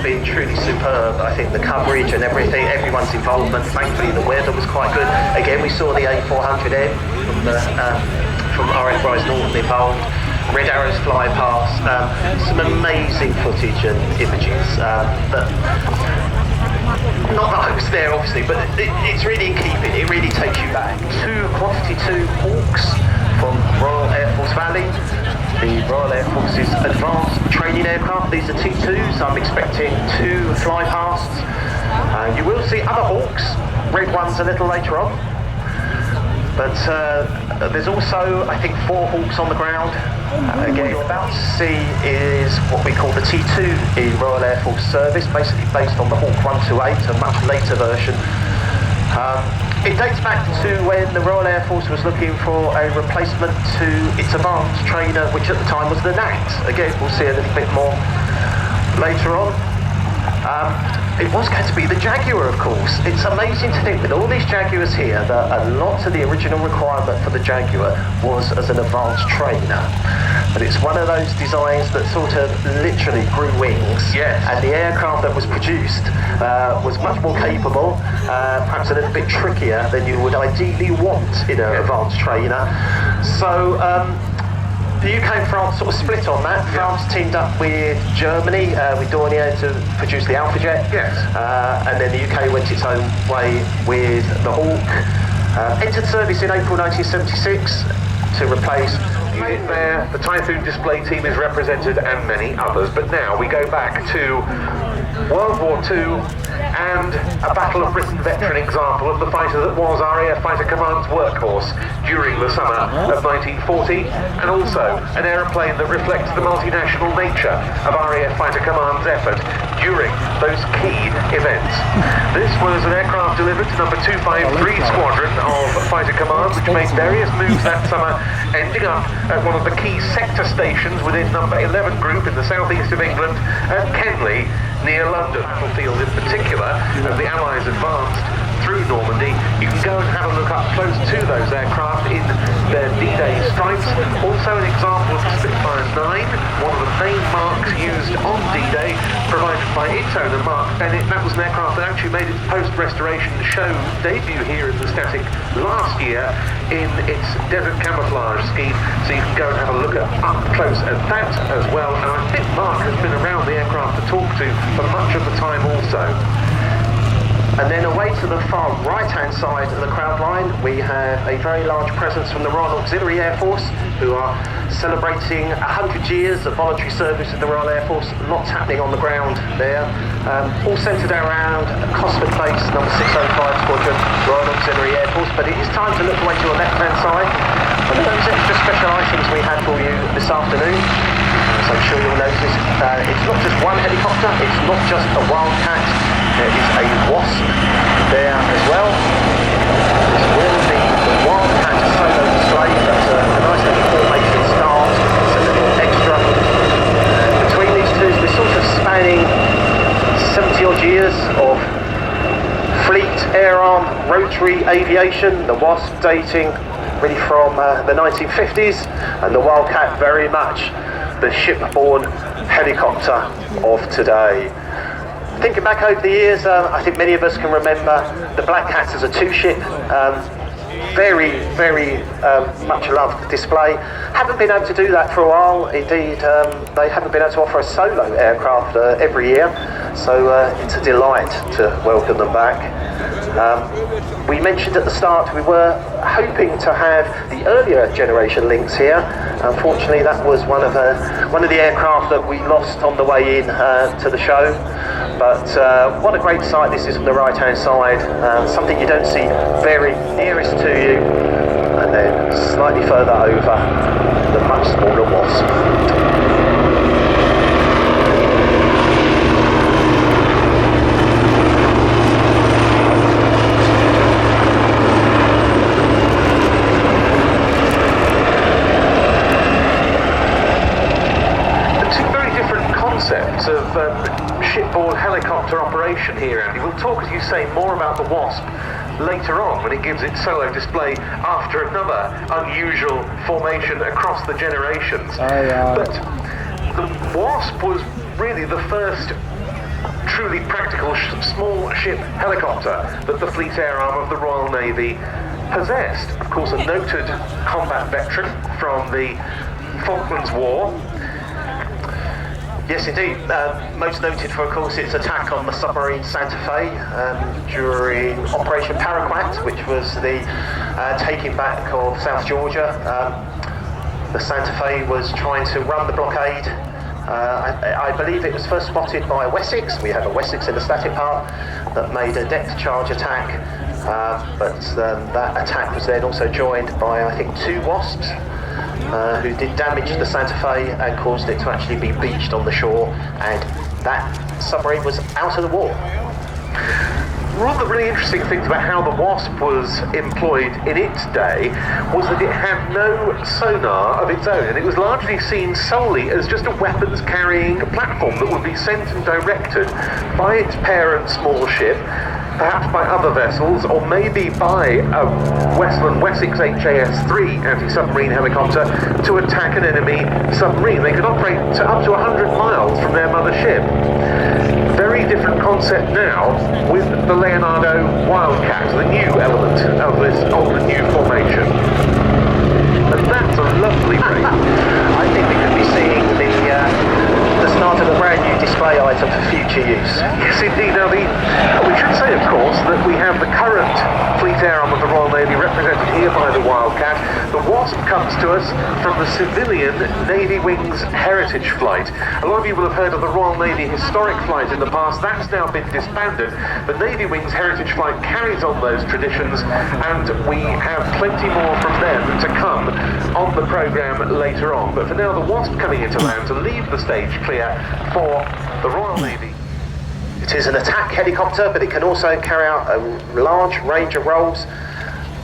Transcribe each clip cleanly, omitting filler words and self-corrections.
been truly superb. I think the coverage and everything, everyone's involvement. Thankfully, the weather was quite good. Again, we saw the A400M from RF Rise Norton involved. Red arrows fly past. Some amazing footage and images. But not that I was there, obviously, but it's really in keeping. It really takes you back. Two Quantity 2 Hawks from Royal Air Force Valley. The Royal Air Force's advanced training aircraft. These are T2s. I'm expecting 2 fly pasts. You will see other Hawks, red ones a little later on. But there's also, I think, 4 Hawks on the ground. Again, about to see is what we call the T2 in Royal Air Force service, basically based on the Hawk 128, a much later version. It dates back to when the Royal Air Force was looking for a replacement to its advanced trainer, which at the time was the NAT. Again, we'll see a little bit more later on. It was going to be the Jaguar, of course. It's amazing to think with all these Jaguars here that a lot of the original requirement for the Jaguar was as an advanced trainer. But it's one of those designs that sort of literally grew wings. Yes. And the aircraft that was produced was much more capable, perhaps a little bit trickier than you would ideally want in an advanced trainer. So the UK and France sort of split on that. France teamed up with Germany, with Dornier, to produce the Alpha Jet. Yes. And then the UK went its own way with the Hawk. Entered service in April 1976 to replace unit there. The Typhoon display team is represented and many others. But now we go back to World War II and a Battle of Britain veteran example of the fighter that was RAF Fighter Command's workhorse during the summer of 1940, and also an aeroplane that reflects the multinational nature of RAF Fighter Command's effort during those key events. This was an aircraft delivered to number 253 Squadron of Fighter Command, which made various moves that summer, ending up at one of the key sector stations within number 11 group in the southeast of England at Kenley, near London. Battlefield in particular, as the Allies advanced through Normandy. You can go and have a look up close to those aircraft in their D-Day stripes. Also an example of the Spitfire 9, one of the main marks used on D-Day, provided by its owner Mark Bennett. That was an aircraft that actually made its post-restoration show debut here in the Static last year in its desert camouflage scheme, so you can go and have a look at up close at that as well. And I think Mark has been around the aircraft to talk to for much of the time also. And then away to the far right-hand side of the crowd line, we have a very large presence from the Royal Auxiliary Air Force, who are celebrating 100 years of voluntary service with the Royal Air Force. Lots happening on the ground there, all centred around Cosford base, number 605 Squadron, Royal Auxiliary Air Force. But it is time to look away to your left-hand side. One of those extra special items we had for you this afternoon. As I'm sure you'll notice, it's not just one helicopter, it's not just a Wildcat. There is a Wasp there as well. This will be the Wildcat solo display. That's a nice little formation start. It's a little extra. Between these two, we're sort of spanning 70 odd years of fleet, air arm, rotary aviation. The Wasp dating really from the 1950s, and the Wildcat very much the shipborne helicopter of today. Thinking back over the years, I think many of us can remember the Black Cats as a 2-ship. Very, very much loved display. Haven't been able to do that for a while. Indeed, they haven't been able to offer a solo aircraft every year. So it's a delight to welcome them back. We mentioned at the start we were hoping to have the earlier generation Lynx here. Unfortunately, that was one of the aircraft that we lost on the way in to the show. But what a great sight this is on the right-hand side. Something you don't see very nearest to you. And then slightly further over, the much smaller Wasp. Of shipboard helicopter operation here, Andy. We'll talk, as you say, more about the Wasp later on when it gives its solo display after another unusual formation across the generations. But the Wasp was really the first truly practical small ship helicopter that the Fleet Air Arm of the Royal Navy possessed. Of course, a noted combat veteran from the Falklands War. Yes, indeed. Most noted for, of course, its attack on the submarine Santa Fe during Operation Paraquat, which was the taking back of South Georgia. The Santa Fe was trying to run the blockade. I believe it was first spotted by Wessex. We have a Wessex in the static part that made a depth charge attack, but that attack was then also joined by, I think, 2 Wasps. Who did damage the Santa Fe and caused it to actually be beached on the shore, and that submarine was out of the war. One of the really interesting things about how the Wasp was employed in its day was that it had no sonar of its own, and it was largely seen solely as just a weapons-carrying platform that would be sent and directed by its parent small ship, perhaps by other vessels, or maybe by a Westland Wessex HAS-3 anti-submarine helicopter to attack an enemy submarine. They could operate to up to 100 miles from their mother ship. Very different concept now with the Leonardo Wildcat, the new element of this old and new formation. And that's a lovely break. I think we could be seeing the start of a brand new display item for future use. Yes, indeed. Now, we should say, of course, that we have the current Fleet Air Arm of the Royal Navy represented here by the Wildcat. The Wasp comes to us from the civilian Navy Wings Heritage Flight. A lot of you will have heard of the Royal Navy Historic Flight in the past. That's now been disbanded. The Navy Wings Heritage Flight carries on those traditions, and we have plenty more from them to come on the programme later on. But for now, the Wasp coming into land to leave the stage clear for the Royal Navy. It is an attack helicopter, but it can also carry out a large range of roles,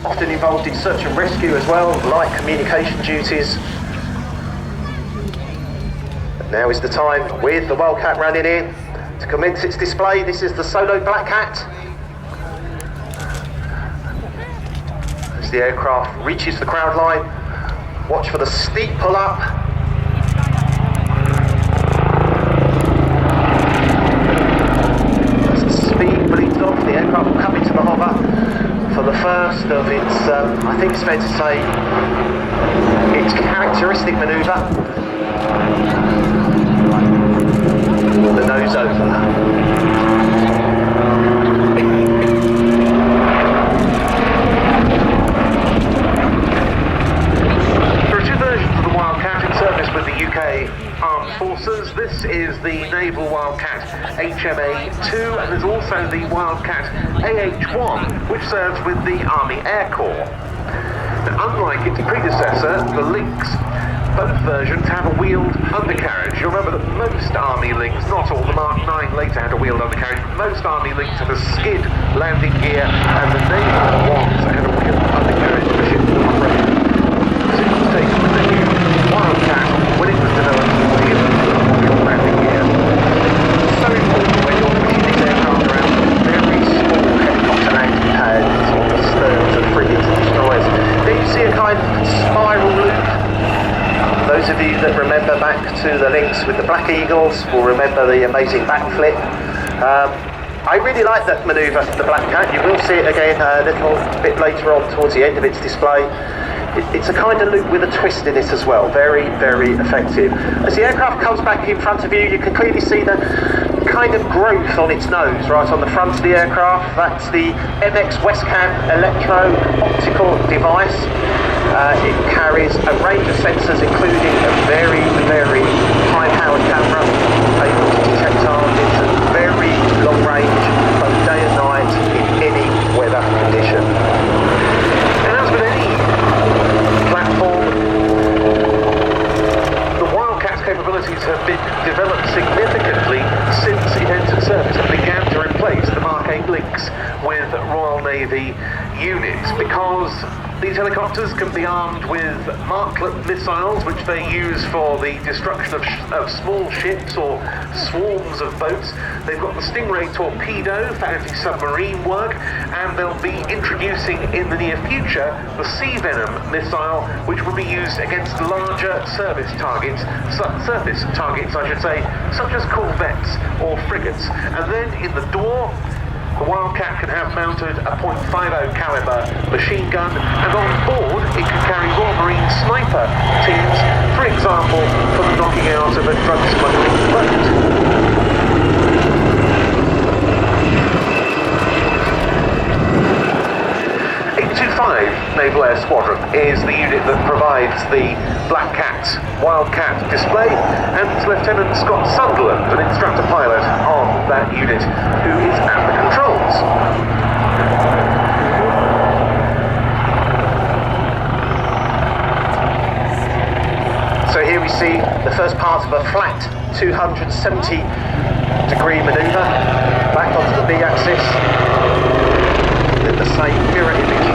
often involved in search and rescue as well, light communication duties. But now is the time, with the Wildcat running in, to commence its display. This is the solo Black Hat. As the aircraft reaches the crowd line, watch for the steep pull-up. The aircraft will come into the hover for the first of its, I think it's fair to say, its characteristic manoeuvre. The nose over. There are 2 versions of the Wildcat in service with the UK Armed Forces. This is the Naval Wildcat HMA.2, and there's also the Wildcat AH-1, which serves with the Army Air Corps. Now, unlike its predecessor, the Lynx, both versions have a wheeled undercarriage. You'll remember that most Army Lynx, not all, the Mark 9 later had a wheeled undercarriage, but most Army Lynx had a skid landing gear, and the Naval ones had a wheeled undercarriage for ships to operate. This was taken with the new Wildcat when it was developed to give it a wheeled landing gear. So important when you're pushing these aircraft around very small helicopter landing pads on the sterns of frigates and destroyers. Then you see a kind of spiral loop. Those of you that remember back to the Lynx with the Black Eagles will remember the amazing backflip. I really like that manoeuvre for the Black Cat. You will see it again a little bit later on towards the end of its display. It's a kind of loop with a twist in it as well. Very, very effective. As the aircraft comes back in front of you, you can clearly see the kind of growth on its nose right on the front of the aircraft. That's the MX Westcam electro-optical device. It carries a range of sensors, including a very, very high-powered camera, able to detect targets at very long range, both day and night, in any weather condition. And as with any platform, the Wildcat's capabilities have been developed significantly since it entered service and began to replace the Mark 8 Lynx with Royal Navy units, because These helicopters can be armed with marklet missiles, which they use for the destruction of small ships or swarms of boats. They've got the Stingray torpedo for anti-submarine work, and they'll be introducing in the near future the Sea Venom missile, which will be used against larger surface targets, I should say, such as corvettes or frigates. And then in the door, the Wildcat can have mounted a .50 caliber machine gun, and on board it can carry Royal Marine sniper teams, for example, for the knocking out of a drug smuggling boat. Naval Air Squadron is the unit that provides the Black Cat Wildcat display, and it's Lieutenant Scott Sunderland, an instructor pilot on that unit, who is at the controls. So here we see the first part of a flat 270 degree manoeuvre back onto the B axis, then the same mirror image,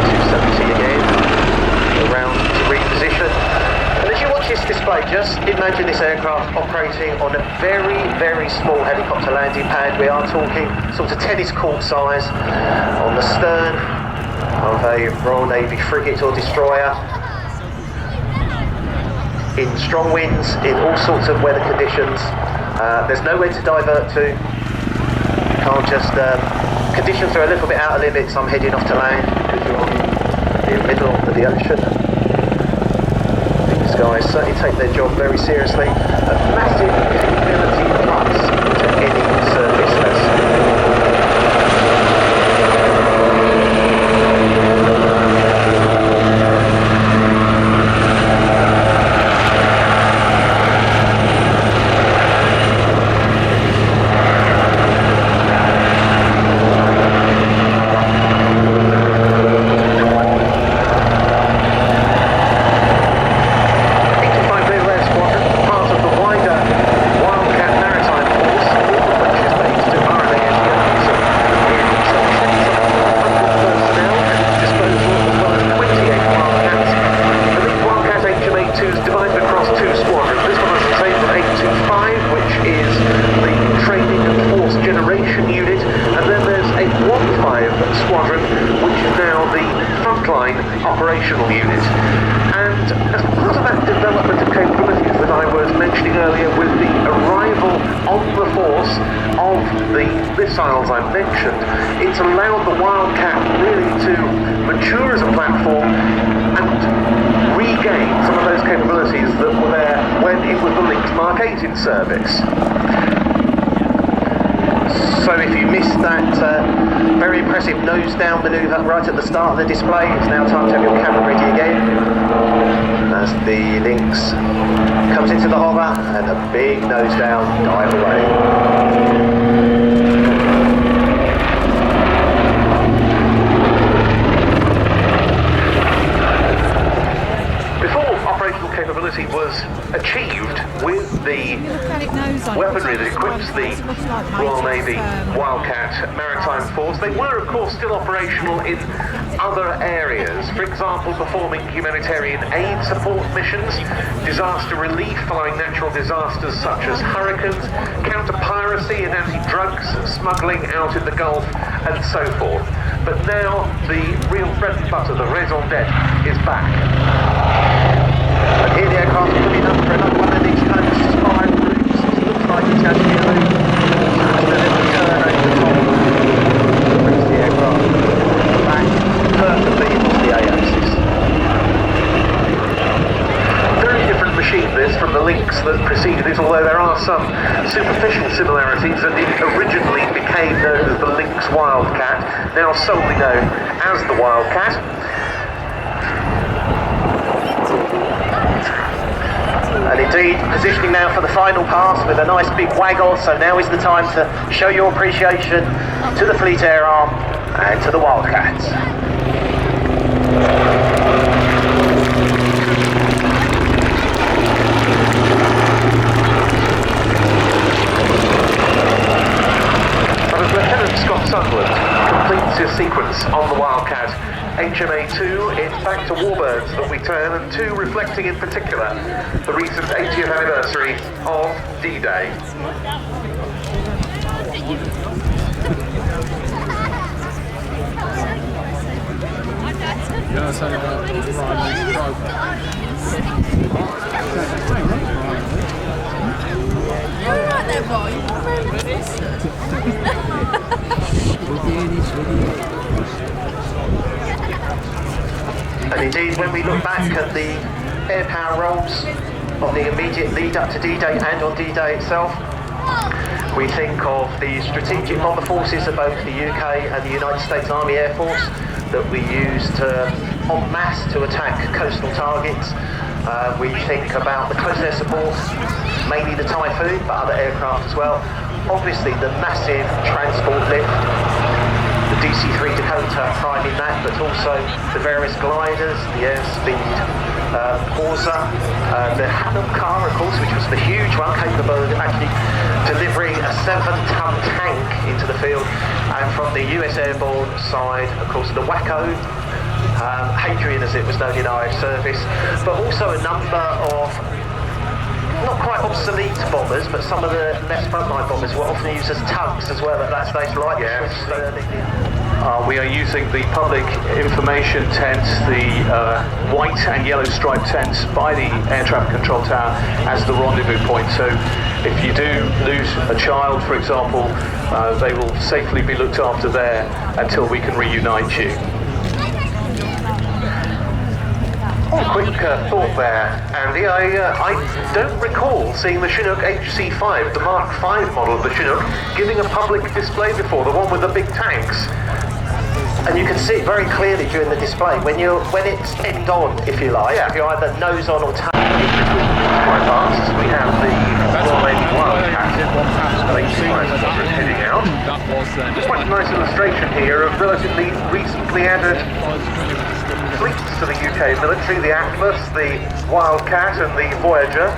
270 again, around to reposition. And as you watch this display, just imagine this aircraft operating on a very, very small helicopter landing pad. We are talking sort of tennis court size, on the stern of a Royal Navy frigate or destroyer, in strong winds, in all sorts of weather conditions. There's nowhere to divert to. You can't just, conditions are a little bit out of limits. I'm heading off to land because you're on the middle of the ocean. These guys certainly take their job very seriously. A massive capability plus to any service vessel. Operational unit. And as part of that development of capabilities that I was mentioning earlier, with the arrival on the force of the missiles I mentioned, it's allowed the Wildcat really to mature as a platform and regain some of those capabilities that were there when it was the Lynx Mark 8 in service. So if you missed that very impressive nose down manoeuvre right at the start of the display, it's now time to have your camera ready again as the Lynx comes into the hover and a big nose down dive away. Capability was achieved with the weaponry that equips the Royal Navy Wildcat Maritime Force. They were, of course, still operational in other areas. For example, performing humanitarian aid support missions, disaster relief following natural disasters such as hurricanes, counter-piracy and anti-drugs smuggling out in the Gulf, and so forth. But now the real bread and butter, the raison d'etre, is back. And here the aircraft is putting up for another one of these kind of spiral routes. It looks like it's actually a loop. Just a little turn over the top. Brings the aircraft back perfectly into the A-axis. Very different machine this from the Lynx that preceded it, although there are some superficial similarities, and it originally became known as the Lynx Wildcat, now solely known as the Wildcat. And indeed, positioning now for the final pass with a nice big waggle, so now is the time to show your appreciation to the Fleet Air Arm and to the Wildcats. But as Lieutenant Scott Sunderland completes his sequence on the Wildcat, HMA.2, it's back to Warbirds that we turn, and 2 reflecting in particular the recent 80th anniversary of D-Day. You're right there, Roy. You're very interested. And indeed, when we look back at the air power roles of the immediate lead up to D-Day and on D-Day itself, we think of the strategic bomber forces of both the UK and the United States Army Air Force that we used en masse to attack coastal targets. We think about the close air support, mainly the Typhoon, but other aircraft as well. Obviously the massive transport lift, the DC-3 Dakota priming that, but also the various gliders, the airspeed Horsa, the Hannum car, of course, which was the huge one, capable of actually delivering a 7-ton tank into the field. And from the US Airborne side, of course, the Waco, Hadrian as it was known in RAF service, but also a number of not quite obsolete bombers, but some of the less frontline bombers were often used as tugs as well at that stage, like we are using the public information tents, the white and yellow striped tents by the air traffic control tower as the rendezvous point. So if you do lose a child, for example, they will safely be looked after there until we can reunite you. Oh, quick thought there, Andy. I don't recall seeing the Chinook HC-5, the Mark V model of the Chinook, giving a public display before, the one with the big tanks. And you can see it very clearly during the display when it's end on, if you like. Yeah. If you're either nose on or tail. Quite fast. We have the Westland Wildcat HMA.2 heading out. Quite a nice illustration here of relatively recently added fleets to the UK military, the Atlas, the Wildcat and the Voyager.